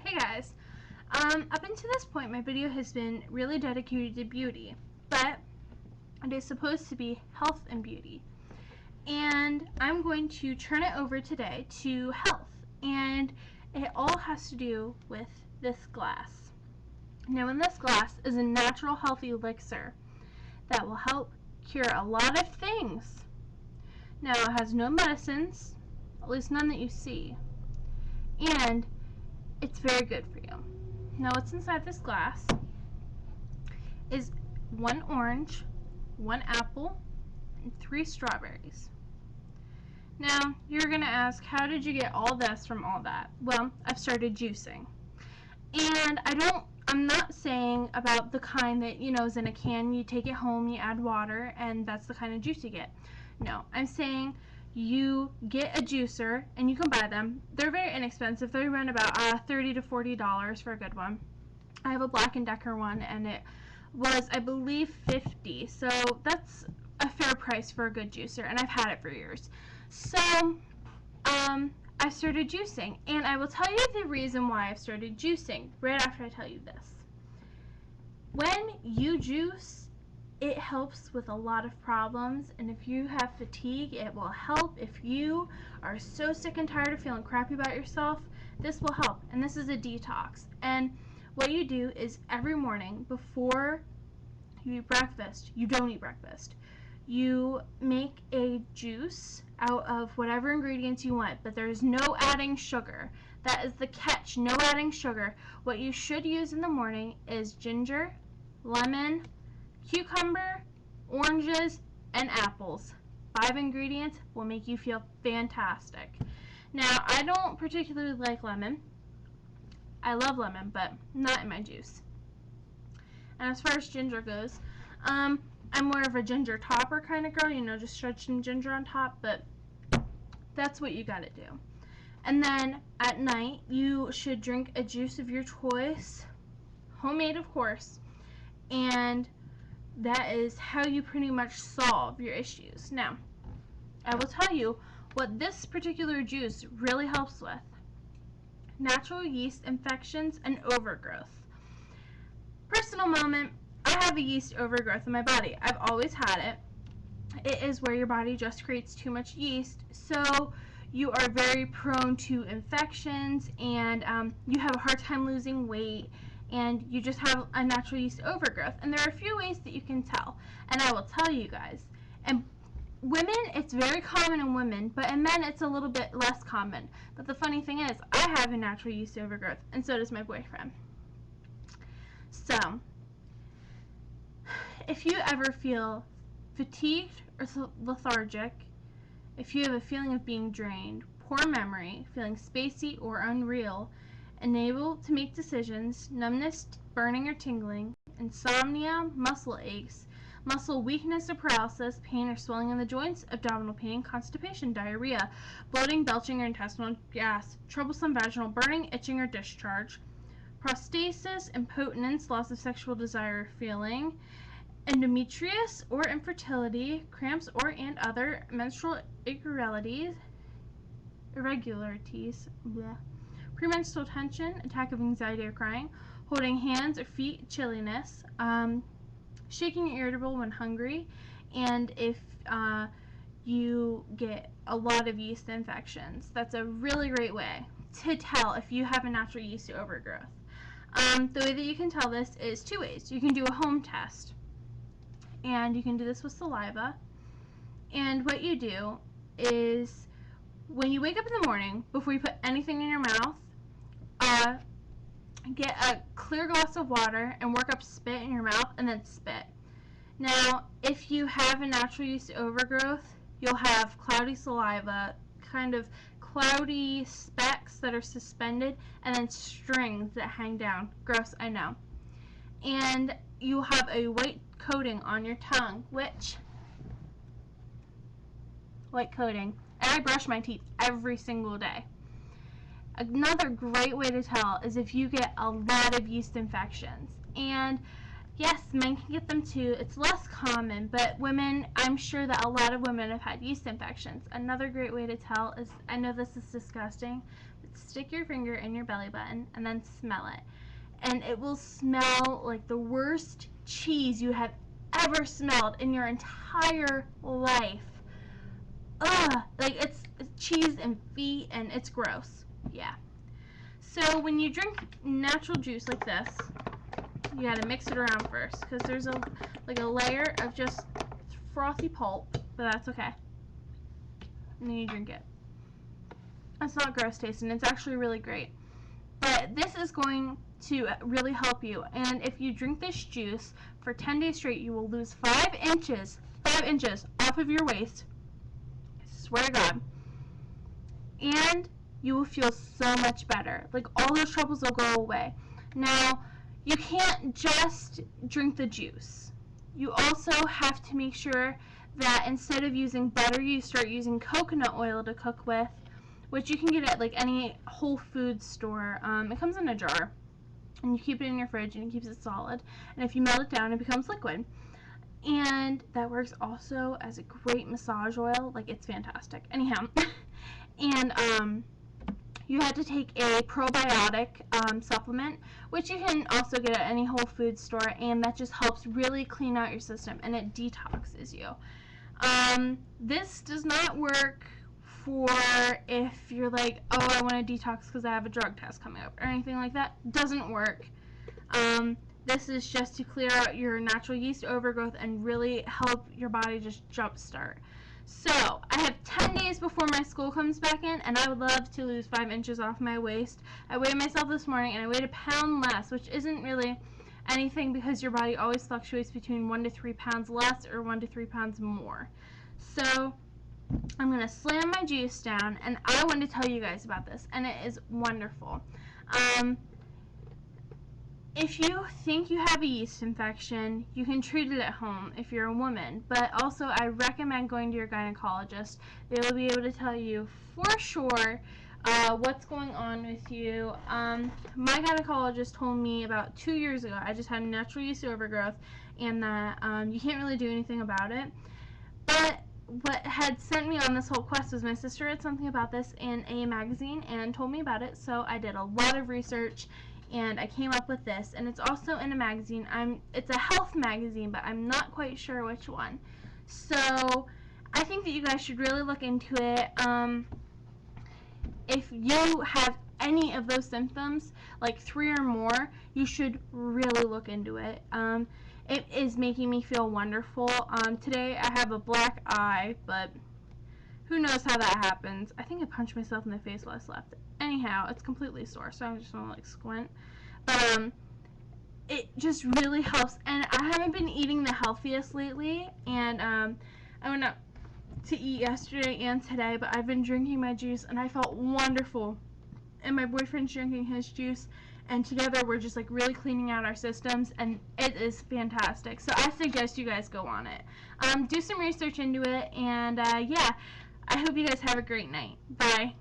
Hey guys, up until this point my video has been really dedicated to beauty, but it is supposed to be health and beauty. And I'm going to turn it over today to health, and it all has to do with this glass. Now in this glass is a natural healthy elixir that will help cure a lot of things. Now it has no medicines, at least none that you see, and it's very good for you. Now what's inside this glass is 1 orange, 1 apple, and 3 strawberries. Now you're going to ask, how did you get all this from all that? Well, I've started juicing. And I'm not saying about the kind that, is in a can, you take it home, you add water, and that's the kind of juice you get. No, I'm saying you get a juicer, and you can buy them. They're very inexpensive. They run about $30 to $40 for a good one. I have a Black & Decker one, and it was, I believe, $50. So that's a fair price for a good juicer, and I've had it for years. So I started juicing, and I will tell you the reason why I've started juicing right after I tell you this. When you juice, it helps with a lot of problems, and if you have fatigue, it will help. If you are so sick and tired of feeling crappy about yourself, this will help. And this is a detox. And what you do is every morning before you eat breakfast, you don't eat breakfast, you make a juice out of whatever ingredients you want, but there's no adding sugar. That is the catch, no adding sugar. What you should use in the morning is ginger, lemon, cucumber, oranges, and apples. 5 ingredients will make you feel fantastic. Now, I don't particularly like lemon. I love lemon, but not in my juice. And as far as ginger goes, I'm more of a ginger topper kind of girl, just stretch some ginger on top, but that's what you gotta do. And then at night, you should drink a juice of your choice, homemade of course, and that is how you pretty much solve your issues. Now, I will tell you what this particular juice really helps with. Natural yeast infections and overgrowth. Personal moment, I have a yeast overgrowth in my body. I've always had it. It is where your body just creates too much yeast, so you are very prone to infections, and you have a hard time losing weight, and you just have a natural yeast overgrowth. And there are a few ways that you can tell, and I will tell you guys. And women, it's very common in women, but in men it's a little bit less common. But the funny thing is, I have a natural yeast overgrowth, and so does my boyfriend. So, if you ever feel fatigued or lethargic, if you have a feeling of being drained, poor memory, feeling spacey or unreal, unable to make decisions, numbness, burning or tingling, insomnia, muscle aches, muscle weakness or paralysis, pain or swelling in the joints, abdominal pain, constipation, diarrhea, bloating, belching or intestinal gas, troublesome vaginal burning, itching or discharge, prostasis, impotence, loss of sexual desire or feeling, endometriosis or infertility, cramps or and other menstrual irregularities, premenstrual tension, attack of anxiety or crying, holding hands or feet, chilliness, shaking or irritable when hungry, and if you get a lot of yeast infections. That's a really great way to tell if you have a natural yeast overgrowth. The way that you can tell this is 2 ways. You can do a home test, and you can do this with saliva. And what you do is, when you wake up in the morning, before you put anything in your mouth, get a clear glass of water and work up spit in your mouth, and then spit. Now, if you have a natural yeast overgrowth, you'll have cloudy saliva, kind of cloudy specks that are suspended, and then strings that hang down. Gross, I know. And you have a white coating on your tongue, white coating. And I brush my teeth every single day. Another great way to tell is if you get a lot of yeast infections. And yes, men can get them too. It's less common, but women, I'm sure that a lot of women have had yeast infections. Another great way to tell is, I know this is disgusting, stick your finger in your belly button and then smell it. And it will smell like the worst cheese you have ever smelled in your entire life. Ugh, like it's cheese and feet and it's gross. Yeah. So when you drink natural juice like this, you gotta mix it around first because there's a layer of just frothy pulp, but that's okay. And then you drink it. It's not gross tasting, it's actually really great. But this is going to really help you. And if you drink this juice for 10 days straight, you will lose 5 inches off of your waist. I swear to God. And you will feel so much better. Like all those troubles will go away. Now, you can't just drink the juice. You also have to make sure that instead of using butter, you start using coconut oil to cook with, which you can get at like any Whole Foods store. It comes in a jar, and you keep it in your fridge, and it keeps it solid. And if you melt it down, it becomes liquid. And that works also as a great massage oil. Like, it's fantastic. Anyhow, and you have to take a probiotic supplement, which you can also get at any Whole Foods store, and that just helps really clean out your system, and it detoxes you. This does not work for if you're like, oh, I want to detox because I have a drug test coming up or anything like that. Doesn't work. This is just to clear out your natural yeast overgrowth and really help your body just jumpstart. So I have 10 days before my school comes back in, and I would love to lose 5 inches off my waist. I weighed myself this morning, and I weighed a pound less, which isn't really anything because your body always fluctuates between 1 to 3 pounds less or 1 to 3 pounds more. So I'm going to slam my juice down, and I wanted to tell you guys about this, and it is wonderful. If you think you have a yeast infection, you can treat it at home if you're a woman, but also I recommend going to your gynecologist. They will be able to tell you for sure what's going on with you. My gynecologist told me about 2 years ago I just had natural yeast overgrowth, and that you can't really do anything about it. But what had sent me on this whole quest was my sister read something about this in a magazine and told me about it, so I did a lot of research and I came up with this, and it's also in a magazine. It's a health magazine, but I'm not quite sure which one. So I think that you guys should really look into it. If you have any of those symptoms, like 3 or more, you should really look into it. It is making me feel wonderful. Today I have a black eye, but who knows how that happens. I think I punched myself in the face while I slept. Anyhow, it's completely sore, so I'm just gonna like squint. But it just really helps. And I haven't been eating the healthiest lately, and I went out to eat yesterday and today, but I've been drinking my juice, and I felt wonderful. And my boyfriend's drinking his juice, and together we're just like really cleaning out our systems, and it is fantastic. So I suggest you guys go on it. Do some research into it, and yeah, I hope you guys have a great night. Bye.